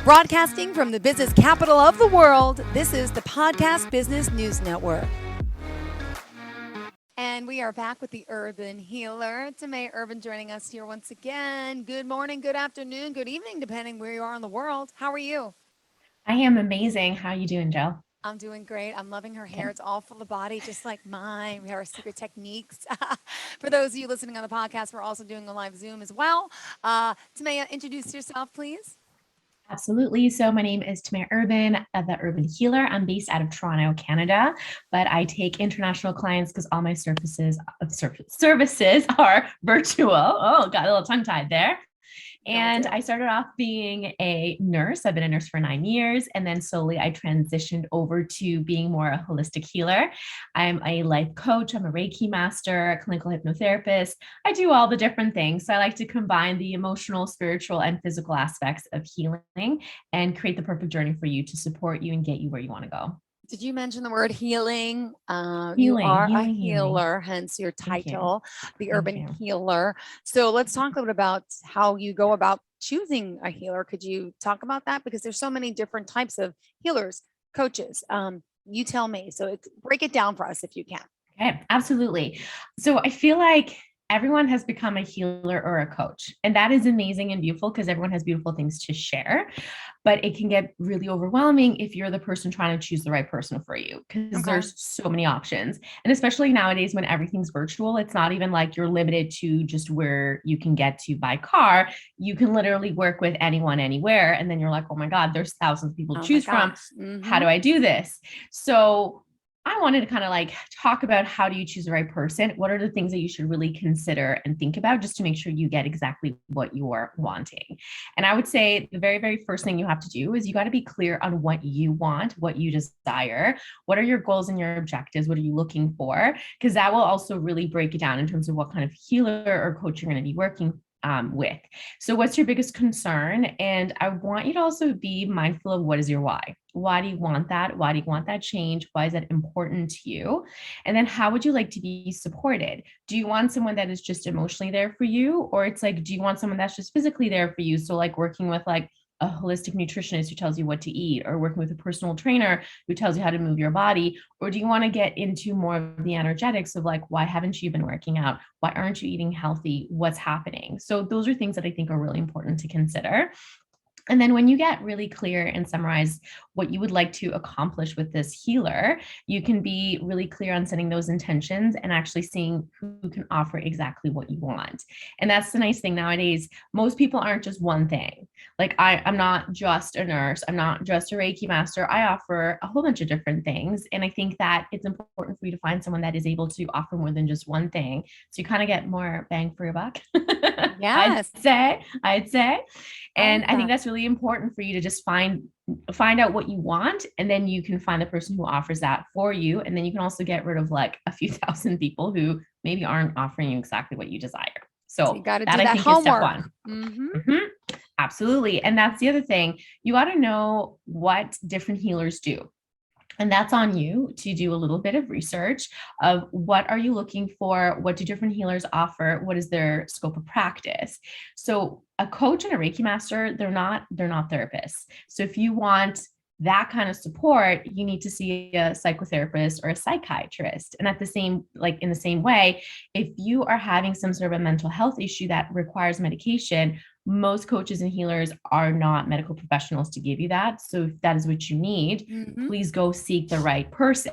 Broadcasting from the business capital of the world, this is the Podcast Business News Network. And we are back with the Urban Healer. Timea Urban joining us here once again. Good morning, good afternoon, good evening, depending where you are in the world. How are you? I am amazing. How are you doing, Jill? I'm doing great. I'm loving her hair. It's all full of body, just like mine. We have our secret techniques. For those of you listening on the podcast, we're also doing a live Zoom as well. Timea, introduce yourself, please. Absolutely. So my name is Timea Urban, the Urban Healer. I'm based out of Toronto, Canada, but I take international clients because all my services are virtual. Oh, got a little tongue tied there. And I started off being a nurse. I've been a nurse for 9 years. And then slowly I transitioned over to being more a holistic healer. I'm a life coach. I'm a Reiki master, a clinical hypnotherapist. I do all the different things. So I like to combine the emotional, spiritual, and physical aspects of healing and create the perfect journey for you to support you and get you where you want to go. Did you mention the word healing? You are a healer, hence your title, the Urban Healer. So let's talk a little bit about how you go about choosing a healer. Could you talk about that? Because there's so many different types of healers, coaches. You tell me. So break it down for us if you can. Okay, absolutely. So I feel like everyone has become a healer or a coach, and that is amazing and beautiful because everyone has beautiful things to share. But it can get really overwhelming if you're the person trying to choose the right person for you, because there's so many options. And especially nowadays when everything's virtual, it's not even like you're limited to just where you can get to by car. You can literally work with anyone, anywhere. And then you're like, oh my God, there's thousands of people to choose from. Mm-hmm. How do I do this? So I wanted to kind of like talk about how do you choose the right person? What are the things that you should really consider and think about just to make sure you get exactly what you're wanting? And I would say the very, very first thing you have to do is you got to be clear on what you want, what you desire. What are your goals and your objectives? What are you looking for? Because that will also really break it down in terms of what kind of healer or coach you're going to be working with. So what's your biggest concern? And I want you to also be mindful of what is your why. Why do you want that? Why do you want that change? Why is that important to you? And then how would you like to be supported? Do you want someone that is just emotionally there for you? Or it's like, do you want someone that's just physically there for you? So like working with like a holistic nutritionist who tells you what to eat, or working with a personal trainer who tells you how to move your body? Or do you want to get into more of the energetics of like, why haven't you been working out? Why aren't you eating healthy? What's happening? So those are things that I think are really important to consider. And then when you get really clear and summarize what you would like to accomplish with this healer, you can be really clear on setting those intentions and actually seeing who can offer exactly what you want. And that's the nice thing nowadays. Most people aren't just one thing. Like I'm not just a nurse. I'm not just a Reiki master. I offer a whole bunch of different things. And I think that it's important for you to find someone that is able to offer more than just one thing. So you kind of get more bang for your buck. Yes. I'd say. And I think that's really important for you to just find out what you want, and then you can find the person who offers that for you. And then you can also get rid of like a few thousand people who maybe aren't offering you exactly what you desire. So you got to that do that I think homework. is step one. Mm-hmm. Absolutely. And that's the other thing. You got to know what different healers do. And that's on you to do a little bit of research of what are you looking for? What do different healers offer? What is their scope of practice? So a coach and a Reiki master, they're not therapists. So if you want that kind of support, you need to see a psychotherapist or a psychiatrist. And in the same way, if you are having some sort of a mental health issue that requires medication, most coaches and healers are not medical professionals to give you that. So if that is what you need, please go seek the right person.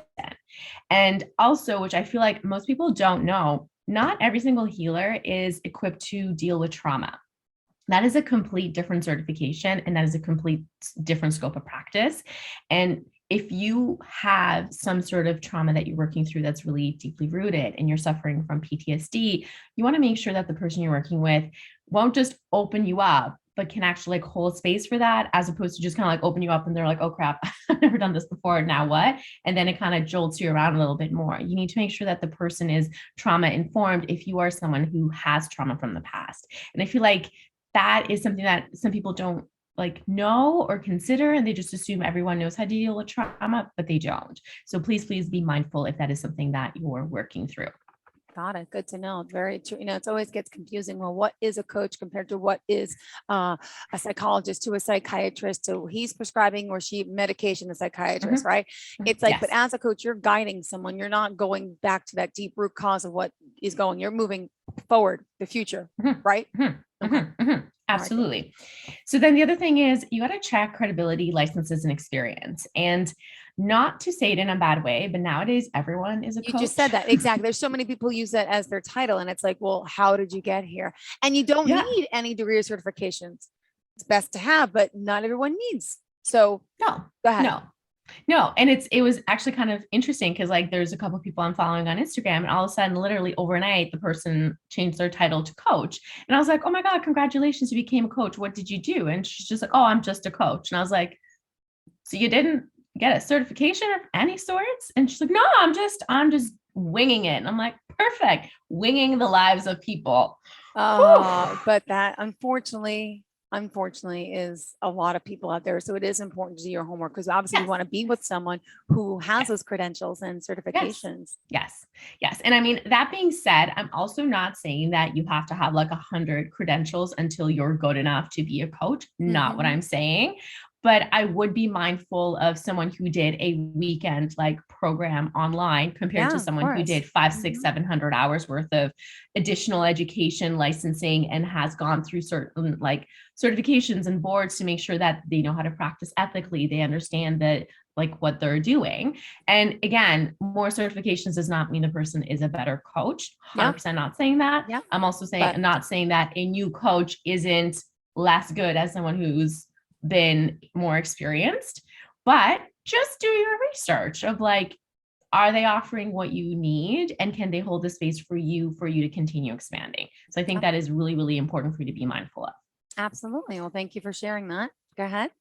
And also, which I feel like most people don't know, not every single healer is equipped to deal with trauma. That is a complete different certification, and that is a complete different scope of practice. And if you have some sort of trauma that you're working through that's really deeply rooted and you're suffering from PTSD, you want to make sure that the person you're working with won't just open you up, but can actually like hold space for that, as opposed to just kind of like open you up and they're like, oh crap, I've never done this before, now what? And then it kind of jolts you around a little bit more. You need to make sure that the person is trauma informed if you are someone who has trauma from the past. And I feel like that is something that some people don't like know or consider, and they just assume everyone knows how to deal with trauma, but they don't. So please be mindful if that is something that you're working through. Got it. Good to know. Very true. It's always gets confusing. Well, what is a coach compared to what is a psychologist to a psychiatrist? So he's prescribing or she medication, the psychiatrist, right? It's like, but Yes. as a coach, you're guiding someone. You're not going back to that deep root cause of what is going. You're moving forward, the future, right? Okay. Absolutely. So then the other thing is you got to check credibility, licenses, and experience. And not to say it in a bad way, but nowadays everyone is a coach. You just said that. Exactly. There's so many people use that as their title. And it's like, well, how did you get here? And you don't need any degree or certifications. It's best to have, but not everyone needs. So no, go ahead. No. And it was actually kind of interesting because like there's a couple of people I'm following on Instagram and all of a sudden, literally overnight, the person changed their title to coach. And I was like, oh my God, congratulations, you became a coach. What did you do? And she's just like, oh, I'm just a coach. And I was like, so you didn't get a certification of any sorts? And she's like, no, I'm just winging it. And I'm like, perfect. Winging the lives of people. But that unfortunately is a lot of people out there. So it is important to do your homework because obviously you want to be with someone who has those credentials and certifications. Yes. And I mean, that being said, I'm also not saying that you have to have like 100 credentials until you're good enough to be a coach. Not what I'm saying. But I would be mindful of someone who did a weekend like program online compared to someone who did 500, 600, 700 hours worth of additional education, licensing, and has gone through certain like certifications and boards to make sure that they know how to practice ethically. They understand that like what they're doing. And again, more certifications does not mean the person is a better coach. 100% not saying that. I'm also saying, not saying that a new coach isn't less good as someone who's been more experienced, but just do your research of like, are they offering what you need and can they hold the space for you to continue expanding? So I think that is really, really important for you to be mindful of. Absolutely. Well, thank you for sharing that. Go ahead.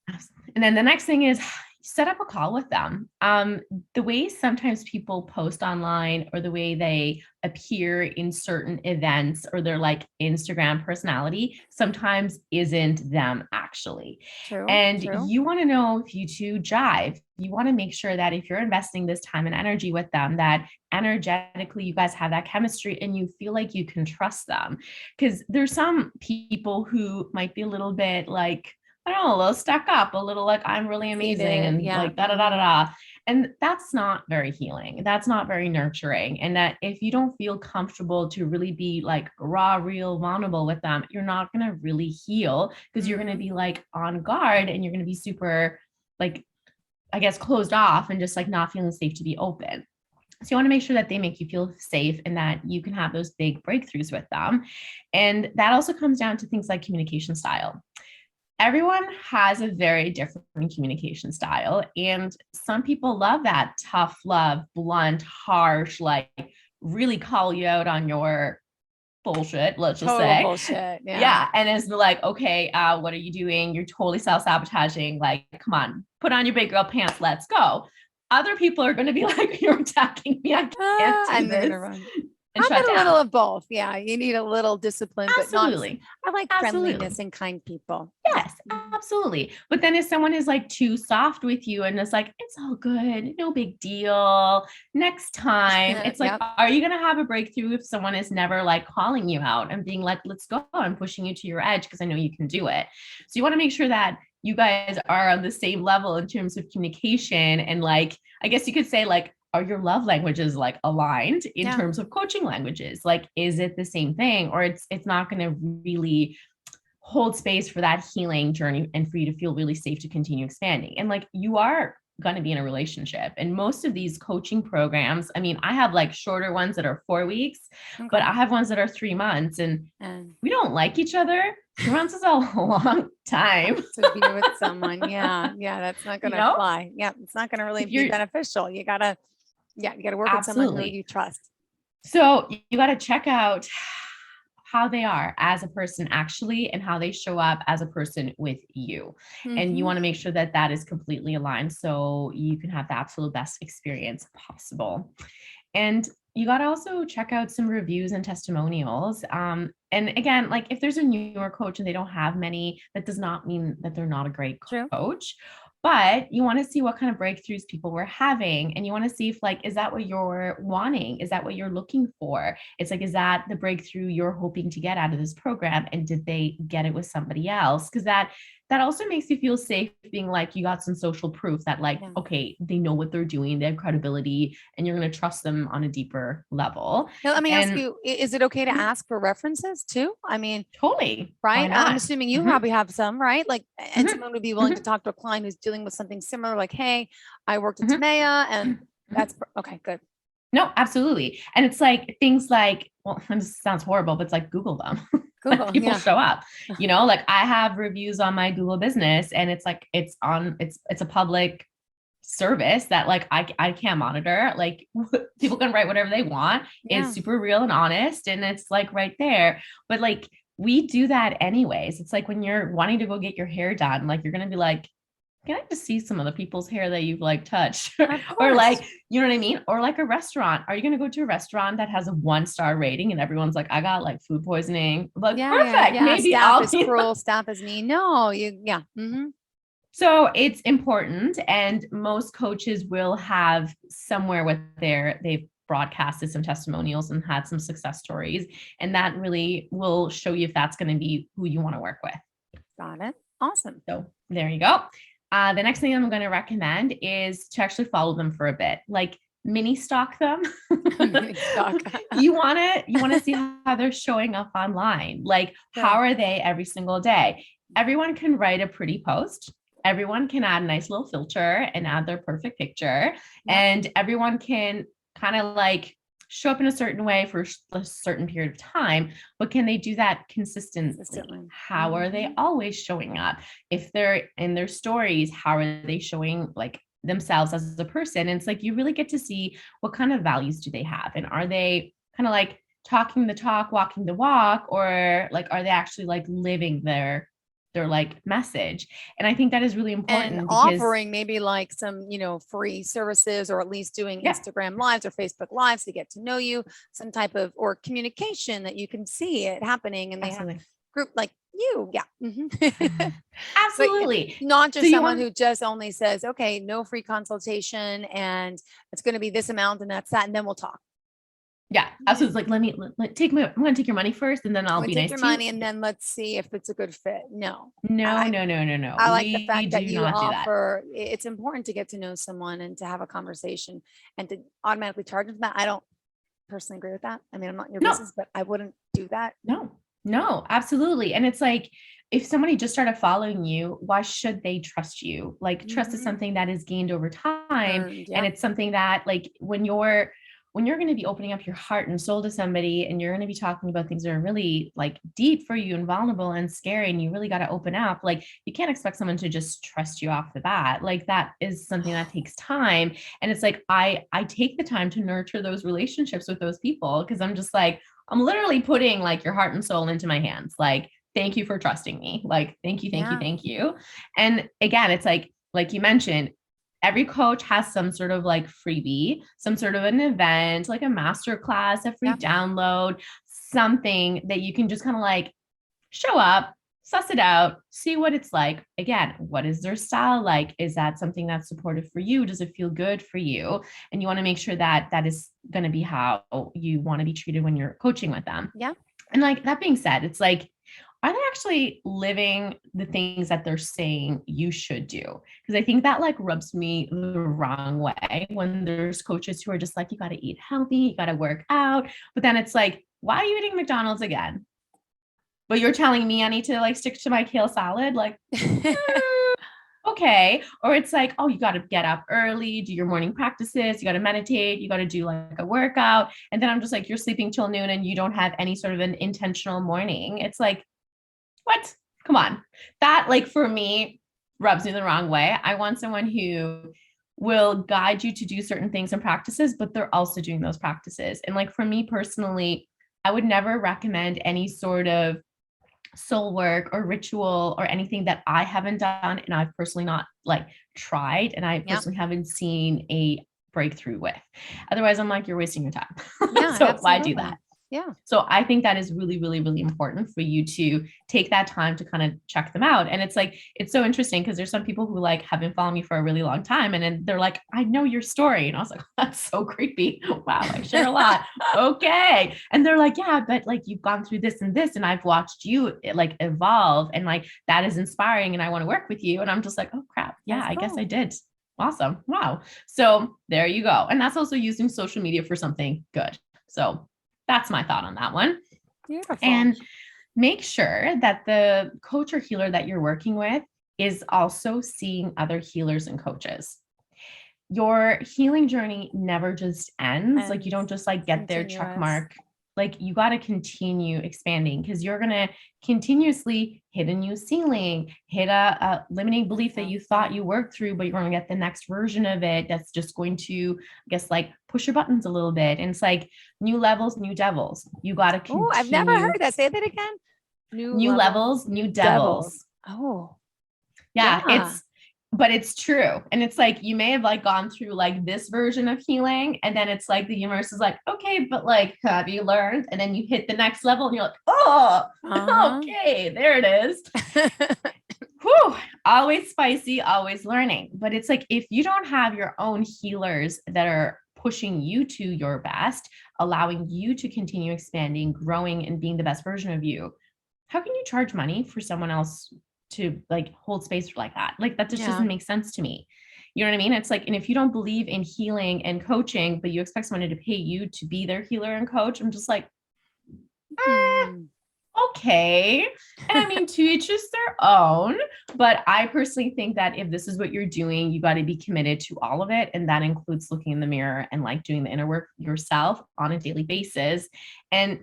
And then the next thing is set up a call with them. The way sometimes people post online or the way they appear in certain events or their like Instagram personality sometimes isn't them actually. True. You want to know if you two jive. You want to make sure that if you're investing this time and energy with them, that energetically you guys have that chemistry and you feel like you can trust them. Because there's some people who might be a little bit like, I don't know, a little stuck up, a little like I'm really amazing and like da da da da da. And that's not very healing. That's not very nurturing. And that if you don't feel comfortable to really be like raw, real, vulnerable with them, you're not going to really heal because you're going to be like on guard and you're going to be super like, I guess, closed off and just like not feeling safe to be open. So you want to make sure that they make you feel safe and that you can have those big breakthroughs with them. And that also comes down to things like communication style. Everyone has a very different communication style. And some people love that tough love, blunt, harsh, like really call you out on your bullshit, let's just say. Bullshit. Yeah. And it's like, okay, what are you doing? You're totally self-sabotaging. Like, come on, put on your big girl pants. Let's go. Other people are going to be like, you're attacking me. I can't do this. And shut down. A little of both. Yeah. You need a little discipline, absolutely. But not, I like friendliness and kind people. Yes, absolutely. But then if someone is like too soft with you and it's like, it's all good, no big deal, next time, it's like, are you going to have a breakthrough if someone is never like calling you out and being like, let's go, I'm pushing you to your edge because I know you can do it. So you want to make sure that you guys are on the same level in terms of communication. And like, I guess you could say like, are your love languages like aligned in terms of coaching languages? Like, is it the same thing? Or it's not going to really hold space for that healing journey and for you to feel really safe to continue expanding. And like, you are going to be in a relationship. And most of these coaching programs, I mean, I have like shorter ones that are 4 weeks, but I have ones that are 3 months and we don't like each other. 3 months is a long time to be with someone. Yeah. That's not going to fly. Yeah. It's not going to really be beneficial. You gotta work with someone who you trust. So you got to check out how they are as a person actually, and how they show up as a person with you. And you want to make sure that that is completely aligned so you can have the absolute best experience possible. And you got to also check out some reviews and testimonials. And again, like if there's a newer coach and they don't have many, that does not mean that they're not a great coach. But you want to see what kind of breakthroughs people were having. And you want to see if like, is that what you're wanting? Is that what you're looking for? It's like, is that the breakthrough you're hoping to get out of this program? And did they get it with somebody else? Because that also makes you feel safe being like, you got some social proof that like, okay, they know what they're doing, they have credibility, and you're going to trust them on a deeper level. Now, let me ask you, is it okay to ask for references too? I mean, totally. Right. I'm assuming you probably have some, right? Like, and someone would be willing to talk to a client who's dealing with something similar, like, hey, I worked at Timea, and that's okay, good. No, absolutely. And it's like things like, well, this sounds horrible, but it's like Google them. Google, like people show up, you know, like I have reviews on my Google business, and it's like, it's a public service that like I can't monitor. Like people can write whatever they want. It's super real and honest, and it's like right there. But like we do that anyways. It's like when you're wanting to go get your hair done, like you're gonna be like, can I just see some other people's hair that you've like touched? Or like, you know what I mean? Or like a restaurant. Are you going to go to a restaurant that has a 1-star rating and everyone's like, I got like food poisoning? Like, perfect. Maybe staff is cruel, staff is mean. No, So it's important. And most coaches will have somewhere with they've broadcasted some testimonials and had some success stories. And that really will show you if that's going to be who you want to work with. Got it. Awesome. So there you go. The next thing I'm going to recommend is to actually follow them for a bit, like mini stalk them. You want to see how they're showing up online. Like, how are they every single day? Everyone can write a pretty post. Everyone can add a nice little filter and add their perfect picture. And everyone can kind of like show up in a certain way for a certain period of time, but can they do that consistently? How are they always showing up? If they're in their stories, how are they showing like themselves as a person? And it's like, you really get to see what kind of values do they have? And are they kind of like talking the talk, walking the walk, or like, are they actually like living their like message? And I think that is really important. And offering maybe like some, free services, or at least doing Instagram lives or Facebook lives to get to know you, some type of, or communication that you can see it happening. And they have a group like you. Absolutely. Not just someone who just only says, okay, no free consultation and it's going to be this amount and that's that. And then we'll talk. Yeah, absolutely. Like, I'm going to take your money first, and then I'll be nice to you. Take your money, and then let's see if it's a good fit. No. No. I like the fact that you offer. It's important to get to know someone and to have a conversation, and to automatically charge them for that. I don't personally agree with that. I mean, I'm not in your business, but I wouldn't do that. No, absolutely. And it's like, if somebody just started following you, why should they trust you? Like, trust is something that is gained over time, and it's something that, like, when you're going to be opening up your heart and soul to somebody, and you're going to be talking about things that are really like deep for you and vulnerable and scary, and you really got to open up, like, you can't expect someone to just trust you off the bat. Like, that is something that takes time. And it's like, I take the time to nurture those relationships with those people, because I'm just like, I'm literally putting like your heart and soul into my hands. Like, thank you for trusting me. Like, thank you. And again, it's like you mentioned, every coach has some sort of like freebie, some sort of an event, like a master class, a free download, something that you can just kind of like show up, suss it out, see what it's like. Again, what is their style like? Is that something that's supportive for you? Does it feel good for you? And you want to make sure that that is going to be how you want to be treated when you're coaching with them. Yeah. And like, that being said, it's like, are they actually living the things that they're saying you should do? Because I think that like rubs me the wrong way when there's coaches who are just like, you got to eat healthy, you got to work out. But then it's like, why are you eating McDonald's again? But you're telling me I need to like stick to my kale salad? Like, okay. Or it's like, oh, you got to get up early, do your morning practices, you got to meditate, you got to do like a workout. And then I'm just like, you're sleeping till noon and you don't have any sort of an intentional morning. It's like, what? Come on. That, like, for me, rubs me the wrong way. I want someone who will guide you to do certain things and practices, but they're also doing those practices. And like, for me personally, I would never recommend any sort of soul work or ritual or anything that I haven't done and I've personally not like tried, and I personally haven't seen a breakthrough with. Otherwise, I'm like, you're wasting your time. So why do that? Yeah. So I think that is really, really, really important for you to take that time to kind of check them out. And it's like, it's so interesting because there's some people who like have been following me for a really long time. And then they're like, I know your story. And I was like, that's so creepy. Wow, I share a lot. Okay. And they're like, yeah, but like you've gone through this and this, and I've watched you like evolve, and like that is inspiring, and I want to work with you. And I'm just like, oh crap. Yeah, That's I guess cool. I did. Awesome. Wow. So there you go. And that's also using social media for something good. So that's my thought on that one. Beautiful. And make sure that the coach or healer that you're working with is also seeing other healers and coaches. Your healing journey never just ends. Like you don't just like get their check mark. Like you got to continue expanding, because you're going to continuously hit a new ceiling, hit a limiting belief that you thought you worked through, but you're going to get the next version of it that's just going to, I guess, like push your buttons a little bit. And it's like new levels, new devils. You got to continue. Oh, I've never heard that. Say that again. New levels, new devils. Oh, yeah. But it's true. And it's like, you may have like gone through like this version of healing. And then it's like, the universe is like, okay, but like, have you learned? And then you hit the next level and you're like, oh, okay, there it is. Whew, always spicy, always learning. But it's like, if you don't have your own healers that are pushing you to your best, allowing you to continue expanding, growing, and being the best version of you, how can you charge money for someone else to like hold space like that? Like that just doesn't make sense to me. You know what I mean? It's like, and if you don't believe in healing and coaching, but you expect someone to pay you to be their healer and coach, I'm just like, okay. And I mean, to each is their own, but I personally think that if this is what you're doing, you got to be committed to all of it. And that includes looking in the mirror and like doing the inner work yourself on a daily basis. And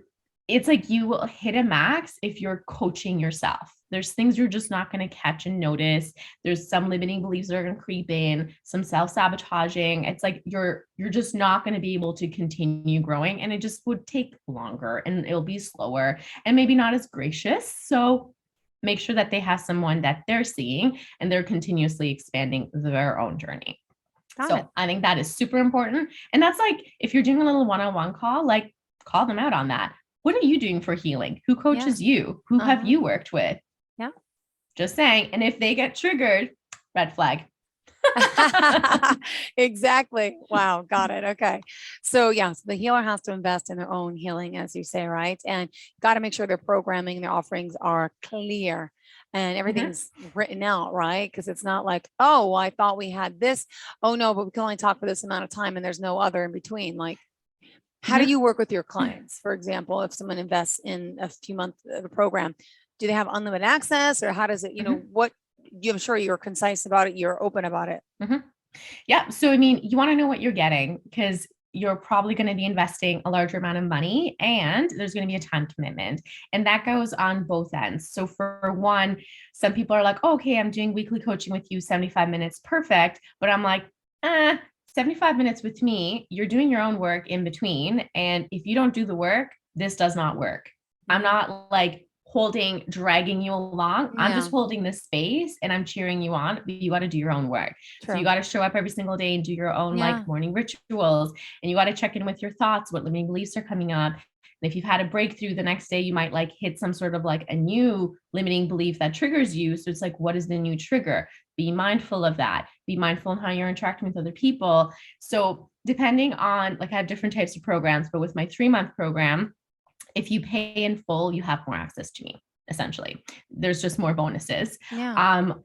it's like, you will hit a max if you're coaching yourself. There's things you're just not going to catch and notice. There's some limiting beliefs that are going to creep in, some self-sabotaging. It's like, you're just not going to be able to continue growing, and it just would take longer and it'll be slower and maybe not as gracious. So make sure that they have someone that they're seeing and they're continuously expanding their own journey. I think that is super important. And that's like, if you're doing a little one-on-one call, like call them out on that. What are you doing for healing? Who coaches you? Who have you worked with? Yeah. Just saying. And if they get triggered, red flag. Exactly. Wow. Got it. Okay. So so the healer has to invest in their own healing, as you say, right? And got to make sure their programming, their offerings are clear and everything's written out, right? Because it's not like, oh, well, I thought we had this. Oh no, but we can only talk for this amount of time and there's no other in between. Like, how do you work with your clients? For example, if someone invests in a few months of a program, do they have unlimited access, or how does it, I'm sure you're concise about it. You're open about it. Yeah. So, I mean, you want to know what you're getting, because you're probably going to be investing a larger amount of money and there's going to be a time commitment, and that goes on both ends. So for one, some people are like, oh, okay, I'm doing weekly coaching with you, 75 minutes. Perfect. But I'm like, 75 minutes with me, you're doing your own work in between. And if you don't do the work, this does not work. I'm not like dragging you along. I'm just holding this space and I'm cheering you on, but you got to do your own work. True. So you got to show up every single day and do your own like morning rituals, and you got to check in with your thoughts, what limiting beliefs are coming up. And if you've had a breakthrough, the next day you might like hit some sort of like a new limiting belief that triggers you. So it's like, what is the new trigger? Be mindful of that. Be mindful in how you're interacting with other people. So depending on, like, I have different types of programs, but with my 3-month program, if you pay in full, you have more access to me. Essentially, there's just more bonuses. I'm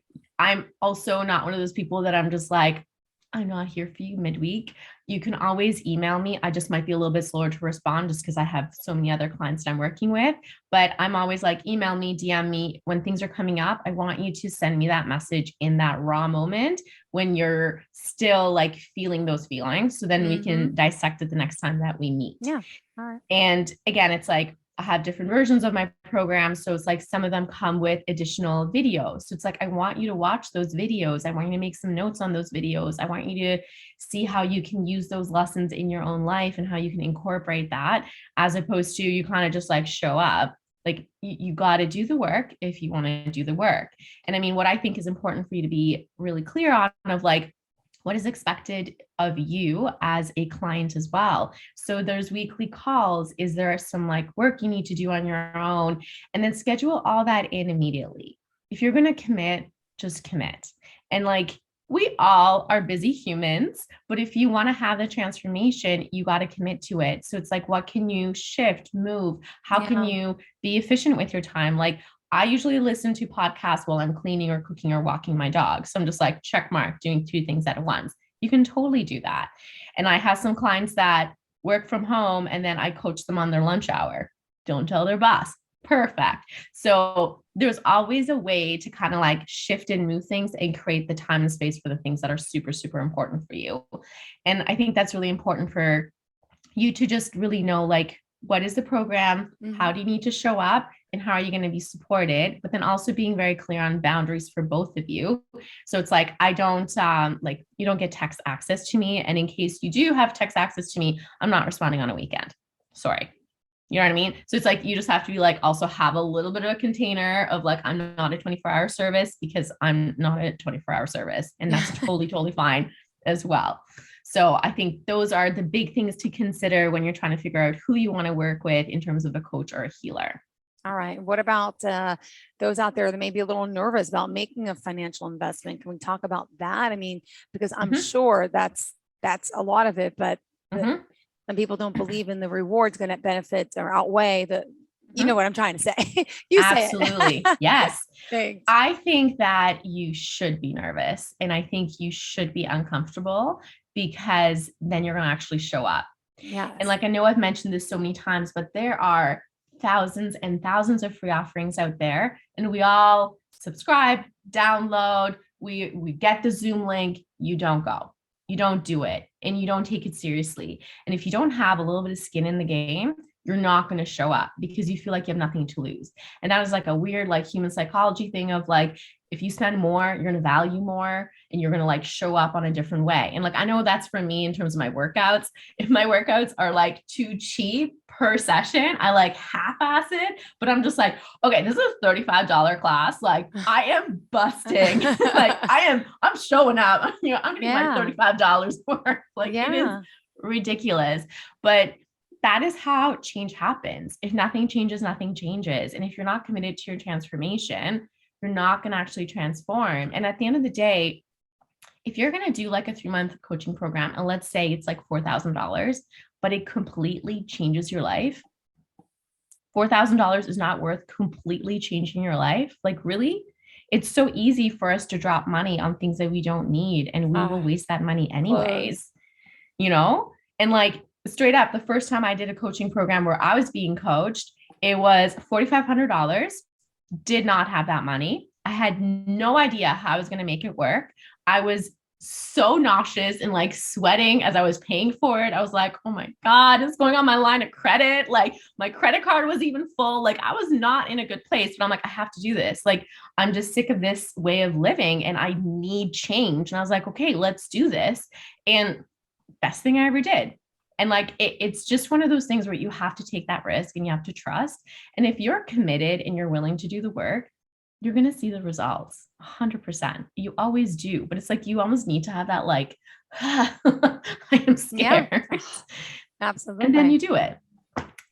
also not one of those people that I'm just like, I'm not here for you midweek. You can always email me. I just might be a little bit slower to respond just because I have so many other clients that I'm working with, but I'm always like, email me, DM me when things are coming up. I want you to send me that message in that raw moment when you're still like feeling those feelings. So then we can dissect it the next time that we meet. Yeah. All right. And again, it's like, I have different versions of my program. So it's like, some of them come with additional videos. So it's like, I want you to watch those videos. I want you to make some notes on those videos. I want you to see how you can use those lessons in your own life and how you can incorporate that, as opposed to you kind of just like show up. Like you got to do the work if you want to do the work. And I mean, what I think is important for you to be really clear on of like, what is expected of you as a client as well. So there's weekly calls. Is there some like work you need to do on your own? And then schedule all that in immediately. If you're going to commit, just commit. And like, we all are busy humans, but if you want to have the transformation, you got to commit to it. So it's like, what can you shift, move? How can you be efficient with your time? Like, I usually listen to podcasts while I'm cleaning or cooking or walking my dog. So I'm just like, check mark, doing 2 things at once. You can totally do that. And I have some clients that work from home and then I coach them on their lunch hour. Don't tell their boss. Perfect. So there's always a way to kind of like shift and move things and create the time and space for the things that are super, super important for you. And I think that's really important for you to just really know, like, what is the program? How do you need to show up? And how are you going to be supported? But then also being very clear on boundaries for both of you. So it's like, I don't like, you don't get text access to me. And in case you do have text access to me, I'm not responding on a weekend. Sorry. You know what I mean? So it's like, you just have to be like, also have a little bit of a container of like, I'm not a 24-hour service because I'm not a 24-hour service. And that's totally, totally fine as well. So I think those are the big things to consider when you're trying to figure out who you want to work with in terms of a coach or a healer. All right. What about those out there that may be a little nervous about making a financial investment? Can we talk about that? I mean, because I'm sure that's a lot of it, but some people don't believe in the rewards going to benefit or outweigh the, you know what I'm trying to say. You Absolutely. Say it. Yes. Thanks. I think that you should be nervous and I think you should be uncomfortable because then you're going to actually show up. Yeah. And like, I know I've mentioned this so many times, but there are thousands and thousands of free offerings out there and we all subscribe, download, we get the Zoom link, you don't go. You don't do it and you don't take it seriously. And if you don't have a little bit of skin in the game, you're not going to show up because you feel like you have nothing to lose. And that is like a weird, like human psychology thing of like, if you spend more, you're going to value more and you're going to like show up on a different way. And like, I know that's for me in terms of my workouts. If my workouts are like too cheap per session, I like half-ass it, but I'm just like, okay, this is a $35 class. Like I am busting. Like I'm showing up, you know, I'm getting my $35 worth. Like it is ridiculous, but that is how change happens. If nothing changes, nothing changes. And if you're not committed to your transformation, you're not going to actually transform. And at the end of the day, if you're going to do like a 3-month coaching program, and let's say it's like $4,000, but it completely changes your life, $4,000 is not worth completely changing your life. Like really, it's so easy for us to drop money on things that we don't need. And we will waste that money anyways, you know? And like, straight up, the first time I did a coaching program where I was being coached, it was $4,500. Did not have that money. I had no idea how I was going to make it work. I was so nauseous and like sweating as I was paying for it. I was like, oh my God, it's going on my line of credit. Like my credit card was even full. Like I was not in a good place, but I'm like, I have to do this. Like, I'm just sick of this way of living and I need change. And I was like, okay, let's do this. And best thing I ever did. And like, it's just one of those things where you have to take that risk and you have to trust. And if you're committed and you're willing to do the work, you're going to see the results 100%. You always do. But it's like, you almost need to have that, like, I am scared. Yeah, absolutely. And then you do it.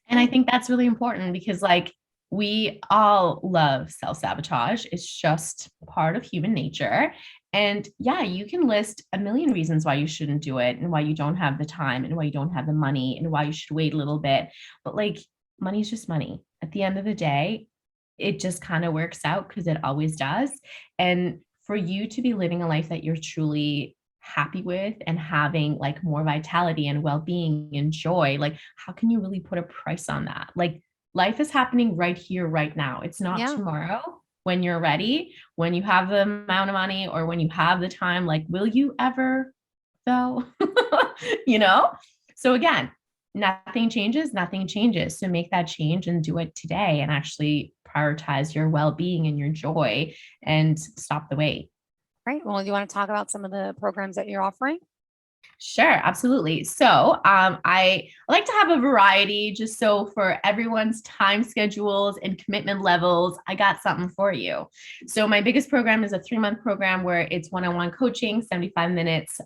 And I think that's really important because like, we all love self-sabotage. It's just part of human nature. And yeah, you can list a million reasons why you shouldn't do it and why you don't have the time and why you don't have the money and why you should wait a little bit. But like, money is just money. At the end of the day, it just kind of works out because it always does. And for you to be living a life that you're truly happy with and having like more vitality and well-being and joy, like how can you really put a price on that? Like life is happening right here, right now. It's not tomorrow. When you're ready, when you have the amount of money or when you have the time, like, will you ever though? You know? So again, nothing changes, nothing changes. So make that change and do it today and actually prioritize your well-being and your joy and stop the wait. Right. Well, you want to talk about some of the programs that you're offering? Sure, absolutely. So I like to have a variety just so for everyone's time schedules and commitment levels, I got something for you. So my biggest program is a 3-month program where it's one-on-one coaching, 75 minutes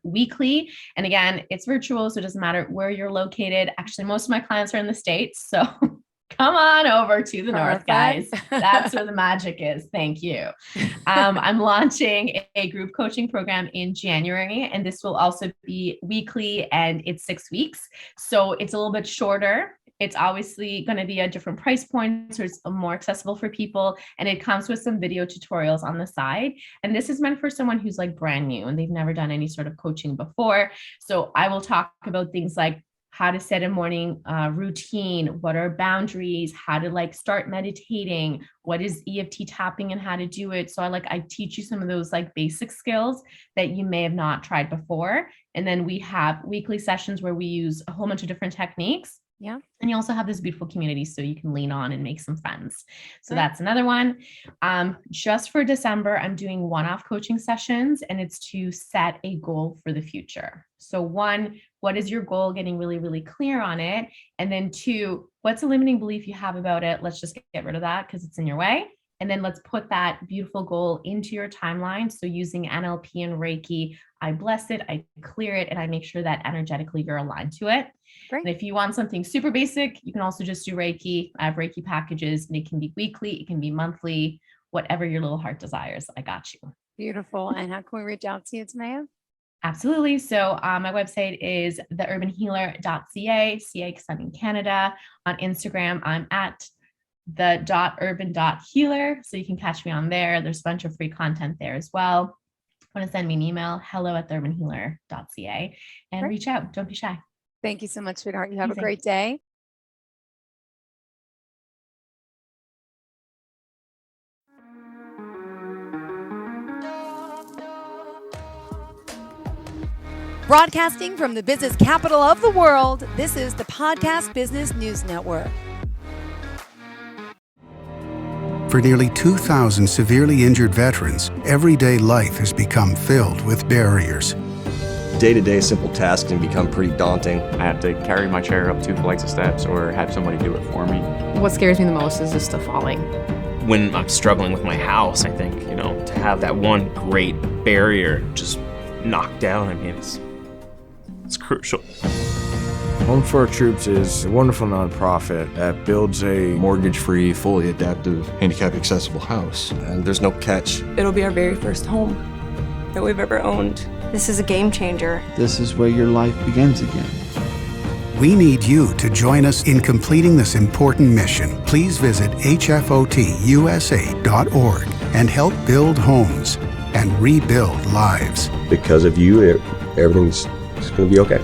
weekly. And again, it's virtual, so it doesn't matter where you're located. Actually, most of my clients are in the States. So come on over to the North, guys. That's where the magic is. Thank you. I'm launching a group coaching program in January, and this will also be weekly and it's 6 weeks. So it's a little bit shorter. It's obviously going to be a different price point, so it's more accessible for people. And it comes with some video tutorials on the side. And this is meant for someone who's like brand new and they've never done any sort of coaching before. So I will talk about things like how to set a morning routine, what are boundaries, how to like start meditating, what is EFT tapping and how to do it. So I teach you some of those like basic skills that you may have not tried before. And then we have weekly sessions where we use a whole bunch of different techniques. Yeah. And you also have this beautiful community so you can lean on and make some friends. So that's another one. Just for December, I'm doing one-off coaching sessions, and it's to set a goal for the future. So 1, what is your goal? Getting really, really clear on it. And then 2, what's a limiting belief you have about it? Let's just get rid of that because it's in your way. And then let's put that beautiful goal into your timeline. So using NLP and Reiki, I bless it, I clear it, and I make sure that energetically you're aligned to it. Great. And if you want something super basic, you can also just do Reiki. I have Reiki packages, and it can be weekly, it can be monthly, whatever your little heart desires. I got you. Beautiful. And how can we reach out to you, Timea? Absolutely. So my website is theurbanhealer.ca, CA because I'm in Canada. On Instagram, I'm at the.urban.healer. So you can catch me on there. There's a bunch of free content there as well. Want to send me an email, hello@theurbanhealer.ca, and reach out. Don't be shy. Thank you so much, sweetheart. You have a great day. Broadcasting from the business capital of the world, this is the Podcast Business News Network. For nearly 2,000 severely injured veterans, everyday life has become filled with barriers. Day-to-day simple tasks can become pretty daunting. I have to carry my chair up 2 flights of steps or have somebody do it for me. What scares me the most is just the falling. When I'm struggling with my house, I think, to have that one great barrier just knocked down, I mean, it's crucial. Home for Our Troops is a wonderful nonprofit that builds a mortgage-free, fully adaptive, handicap-accessible house. And there's no catch. It'll be our very first home that we've ever owned. This is a game changer. This is where your life begins again. We need you to join us in completing this important mission. Please visit hfotusa.org and help build homes and rebuild lives. Because of you, everything's going to be okay.